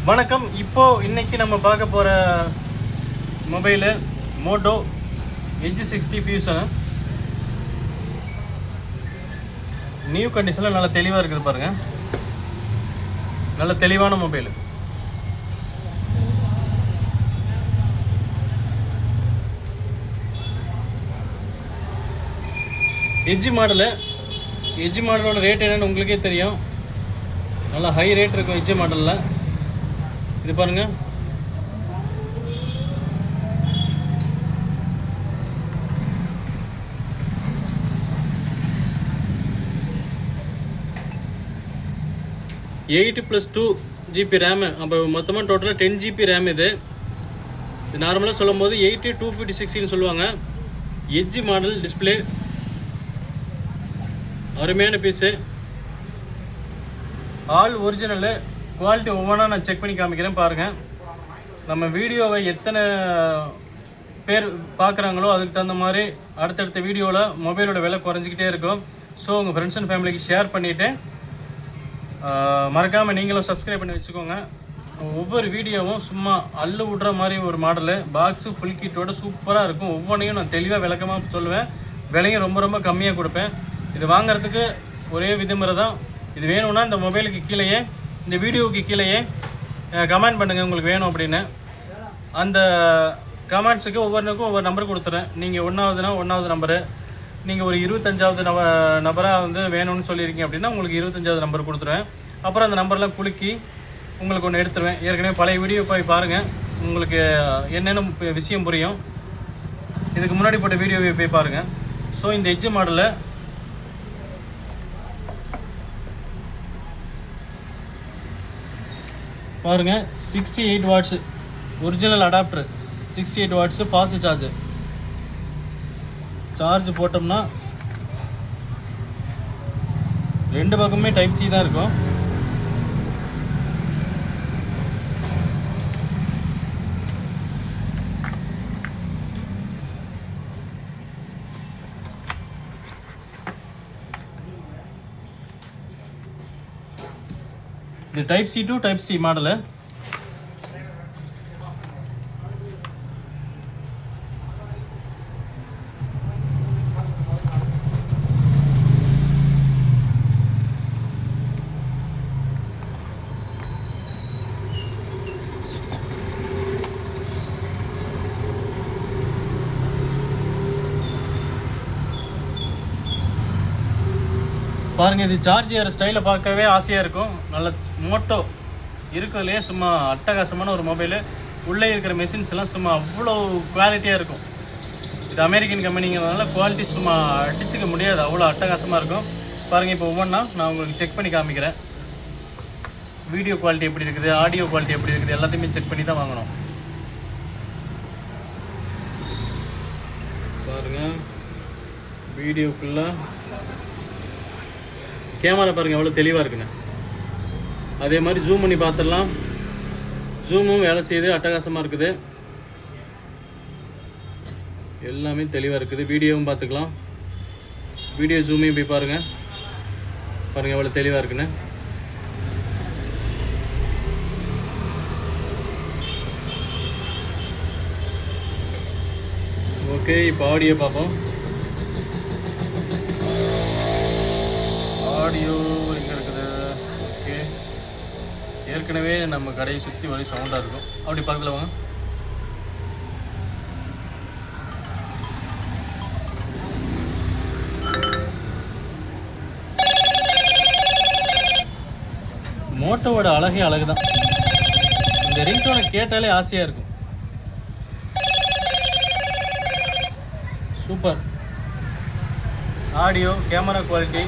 வணக்கம். இப்போ இன்னைக்கு நம்ம பார்க்க போற mobile Moto Edge 60 Fusion. New கண்டிஷனில் நல்ல தெளிவாக இருக்குது பாருங்க. நல்ல தெளிவான மொபைலு. எட்ஜ் மாடலோட ரேட் என்னன்னு உங்களுக்கே தெரியும். நல்லா ஹை ரேட் இருக்கும் எட்ஜ் மாடலில். இது பாருங்க, (8+2 GB ரேமு. அப்போ மொத்தமாக டோட்டலாக 10 GB ரேம். இது நார்மலாக சொல்லும் போது 8256 சொல்லுவாங்க. எட்ஜ் மாடல் டிஸ்பிளே, அருமையான பீஸு, ஆல் ஒரிஜினலு. குவாலிட்டி ஒவ்வொன்றா நான் செக் பண்ணி காமிக்கிறேன் பாருங்கள். நம்ம வீடியோவை எத்தனை பேர் பார்க்குறாங்களோ அதுக்கு தகுந்த மாதிரி அடுத்தடுத்த வீடியோவில் மொபைலோட விலை குறைஞ்சிக்கிட்டே இருக்கும். ஸோ உங்கள் ஃப்ரெண்ட்ஸ் அண்ட் ஃபேமிலிக்கு ஷேர் பண்ணிவிட்டு மறக்காமல் நீங்களும் சப்ஸ்கிரைப் பண்ணி வச்சுக்கோங்க. ஒவ்வொரு வீடியோவும் சும்மா அள்ளு விட்ற மாதிரி ஒரு மாடலு, பாக்ஸு ஃபுல் கிட்டோட சூப்பராக இருக்கும். ஒவ்வொன்றையும் நான் தெளிவாக விளக்கமாக சொல்லுவேன். விலையும் ரொம்ப ரொம்ப கம்மியாக கொடுப்பேன். இது வாங்கிறதுக்கு ஒரே விதிமுறை தான். இது வேணும்னா இந்த மொபைலுக்கு கீழேயே, இந்த வீடியோவுக்கு கீழேயே கமெண்ட் பண்ணுங்கள் உங்களுக்கு வேணும் அப்படின்னு. அந்த கமெண்ட்ஸுக்கு ஒவ்வொன்றுக்கும் ஒவ்வொரு நம்பர் கொடுத்துறேன். நீங்கள் ஒன்றாவது நம்பரு, நீங்கள் ஒரு 25வது நபராக வந்து வேணும்னு சொல்லியிருக்கீங்க அப்படின்னா உங்களுக்கு 25வது நம்பர் கொடுத்துருவேன். அப்புறம் அந்த நம்பர்லாம் குலுக்கி உங்களுக்கு ஒன்று எடுத்துருவேன். ஏற்கனவே பழைய வீடியோ போய் பாருங்கள், உங்களுக்கு என்னென்ன விஷயம் புரியும். இதுக்கு முன்னாடி போட்ட வீடியோவை போய் பாருங்கள். ஸோ இந்த எட்ஜ் மாடலில் பாருங்கள், 68 watts original adapter, 68 watts fast charge போட்டோம்னா ரெண்டு பக்கமே டைப் சி தான் இருக்கும். இது type C to type C model. பாருங்கள், இது சார்ஜ் ஏற ஸ்டைலை பார்க்கவே ஆசையாக இருக்கும். நல்ல மோட்டோ இருக்கிறதுலே சும்மா அட்டகாசமான ஒரு மொபைலு. உள்ளே இருக்கிற மெஷின்ஸ் எல்லாம் சும்மா அவ்வளோ குவாலிட்டியாக இருக்கும். இது அமெரிக்கன் கம்பெனிங்கிறதுனால குவாலிட்டி சும்மா அடிச்சுக்க முடியாது, அவ்வளோ அட்டகாசமாக இருக்கும். பாருங்கள், இப்போ ஒவ்வொன்றா நான் உங்களுக்கு செக் பண்ணி காமிக்கிறேன். வீடியோ குவாலிட்டி எப்படி இருக்குது, ஆடியோ குவாலிட்டி எப்படி இருக்குது, எல்லாத்தையுமே செக் பண்ணி தான் வாங்கணும். பாருங்கள், வீடியோக்குள்ளே கேமரா பாருங்கள் எவ்வளோ தெளிவாக இருக்குங்க. அதே மாதிரி ஜூம் பண்ணி பார்த்துடலாம். ஜூமும் வேலை செய்யுது, அட்டகாசமாக இருக்குது. எல்லாமே தெளிவாக இருக்குது. வீடியோவும் பார்த்துக்கலாம். வீடியோ ஜூமையும் போய் பாருங்கள். பாருங்கள் எவ்வளோ தெளிவாக இருக்குன்னு. ஓகே, இப்போ ஆடியோ பார்ப்போம். ஆடியோ எங்கே இருக்குது? ஓகே, ஏற்கனவே நம்ம கடையை சுற்றி ஒரே சவுண்டாக இருக்கும். அப்படி பக்கத்தில் வாங்க. மோட்டோவோட அழகே அழகு தான். இந்த ரிங்டோனை கேட்டாலே ஆசையாக இருக்கும். Super audio, camera quality,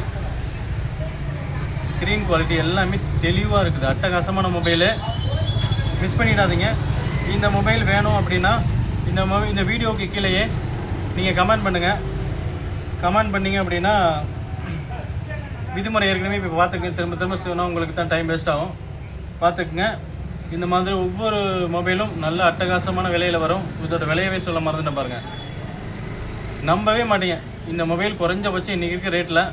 screen quality எல்லாமே தெளிவாக இருக்குது. அட்டகாசமான மொபைலு. மிஸ் பண்ணிடாதீங்க. இந்த மொபைல் வேணும் அப்படின்னா இந்த வீடியோவுக்கு கீழேயே நீங்கள் கமெண்ட் பண்ணுங்கள். கமெண்ட் பண்ணிங்க அப்படின்னா விதிமுறை ஏற்கனவே இப்போ பார்த்துக்குங்க. திரும்ப சொன்னால் உங்களுக்கு தான் டைம் வேஸ்ட் ஆகும். பார்த்துக்குங்க. இந்த மாதிரி ஒவ்வொரு மொபைலும் நல்ல அட்டகாசமான விலையில் வரும். இதோட விலையவே சொல்ல மறந்துட்டேன் பாருங்கள். நம்பவே மாட்டீங்க. இந்த மொபைல் குறைஞ்சபட்சம் இன்றைக்கி இருக்க ரேட்டில்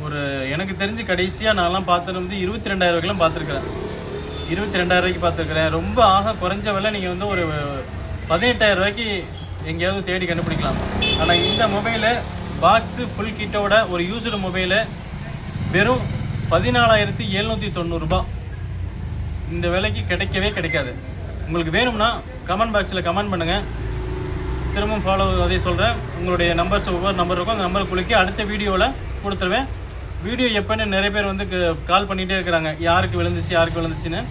ஒரு எனக்கு தெரிஞ்சு கடைசியாக நான்லாம் பார்த்தது வந்து 22,000 ரூபாய்க்குலாம் பார்த்துருக்குறேன். 22,000 ரூபாய்க்கு பார்த்துருக்குறேன். ரொம்ப ஆக குறைஞ்ச விலை நீங்கள் வந்து ஒரு 18,000 ரூபாய்க்கு எங்கேயாவது தேடி கண்டுபிடிக்கலாம். ஆனால் இந்த மொபைலு பாக்ஸு ஃபுல் கிட்டோட ஒரு யூஸ்டு மொபைலு வெறும் 14,790 ரூபாய். இந்த விலைக்கு கிடைக்கவே கிடைக்காது. உங்களுக்கு வேணும்னா கமெண்ட் பாக்ஸில் கமெண்ட் பண்ணுங்கள். திரும்பவும் ஃபாலோ அதே சொல்கிறேன். உங்களுடைய நம்பர்ஸ் ஒவ்வொரு நம்பர் இருக்கும், அந்த நம்பரை குலுக்கி அடுத்த வீடியோவில் கொடுத்துருவேன். வீடியோ எப்போன்னு நிறைய பேர் வந்து கால் பண்ணிகிட்டே இருக்கிறாங்க, யாருக்கு விழுந்துச்சுன்னு.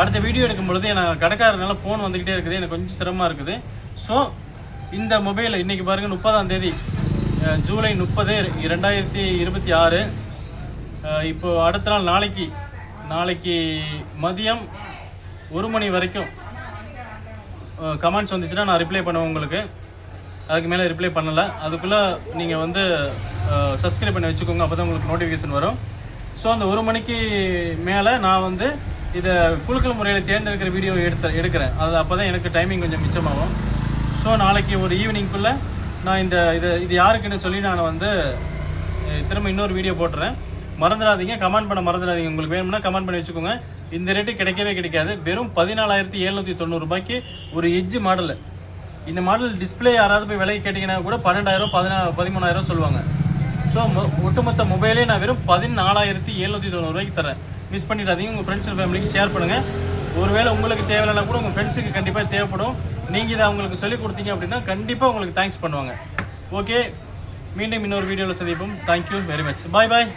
அடுத்த வீடியோ எடுக்கும் பொழுது எனக்கு கடைக்காரனால ஃபோன் வந்துக்கிட்டே இருக்குது, எனக்கு கொஞ்சம் சிரமமாக இருக்குது. ஸோ இந்த மொபைல் இன்றைக்கி பாருங்கள் 30ஆம் தேதி ஜூலை 30, 2026. இப்போது அடுத்த நாள் நாளைக்கு மதியம் 1 மணி வரைக்கும் கமெண்ட்ஸ் வந்துச்சுன்னா நான் ரிப்ளை பண்ணுவேன் உங்களுக்கு. அதுக்கு மேலே ரிப்ளை பண்ணலை. அதுக்குள்ளே நீங்கள் வந்து சப்ஸ்கிரைப் பண்ணி வச்சுக்கோங்க, அப்போ தான் உங்களுக்கு நோட்டிஃபிகேஷன் வரும். ஸோ அந்த 1 மணிக்கு மேலே நான் வந்து இதை குலுக்கல் முறையில் தேர்ந்தெடுக்கிற வீடியோ எடுக்கிறேன். அது அப்போ தான் எனக்கு டைமிங் கொஞ்சம் மிச்சமாகும். ஸோ நாளைக்கு ஒரு ஈவினிங்குள்ளே நான் இது யாருக்குன்னு சொல்லி நான் வந்து திரும்ப இன்னொரு வீடியோ போட்டுறேன். மறந்துடாதீங்க, கமெண்ட் பண்ண மறந்துடாதீங்க. உங்களுக்கு வேணும்னா கமெண்ட் பண்ணி வச்சுக்கோங்க. இந்த ரேட்டு கிடைக்கவே கிடைக்காது. வெறும் 14,790 ரூபாய்க்கு ஒரு எட்ஜ் மாடலு. இந்த மாடல் டிஸ்பிளே யாராவது போய் விலைக்கு கேட்டிங்கன்னா கூட 12,000, 13,000 சொல்லுவாங்க. ஸோ ஒட்டுமொத்த மொபைலே நான் வெறும் 14,790 ரூபாய்க்கு தரேன். மிஸ் பண்ணிடாதீங்க. உங்கள் ஃப்ரெண்ட்ஸ் அண்ட் ஃபேமிலிக்கு ஷேர் பண்ணுங்கள். ஒருவேளை உங்களுக்கு தேவையில்லைனா கூட உங்கள் ஃப்ரெண்ட்ஸுக்கு கண்டிப்பாக தேவைப்படும். நீங்கள் இதை அவங்களுக்கு சொல்லிக் கொடுத்தீங்க அப்படின்னா கண்டிப்பாக உங்களுக்கு தேங்க்ஸ் பண்ணுவாங்க. ஓகே, மீண்டும் இன்னொரு வீடியோவில் சந்திப்போம். Thank you very much. பாய்.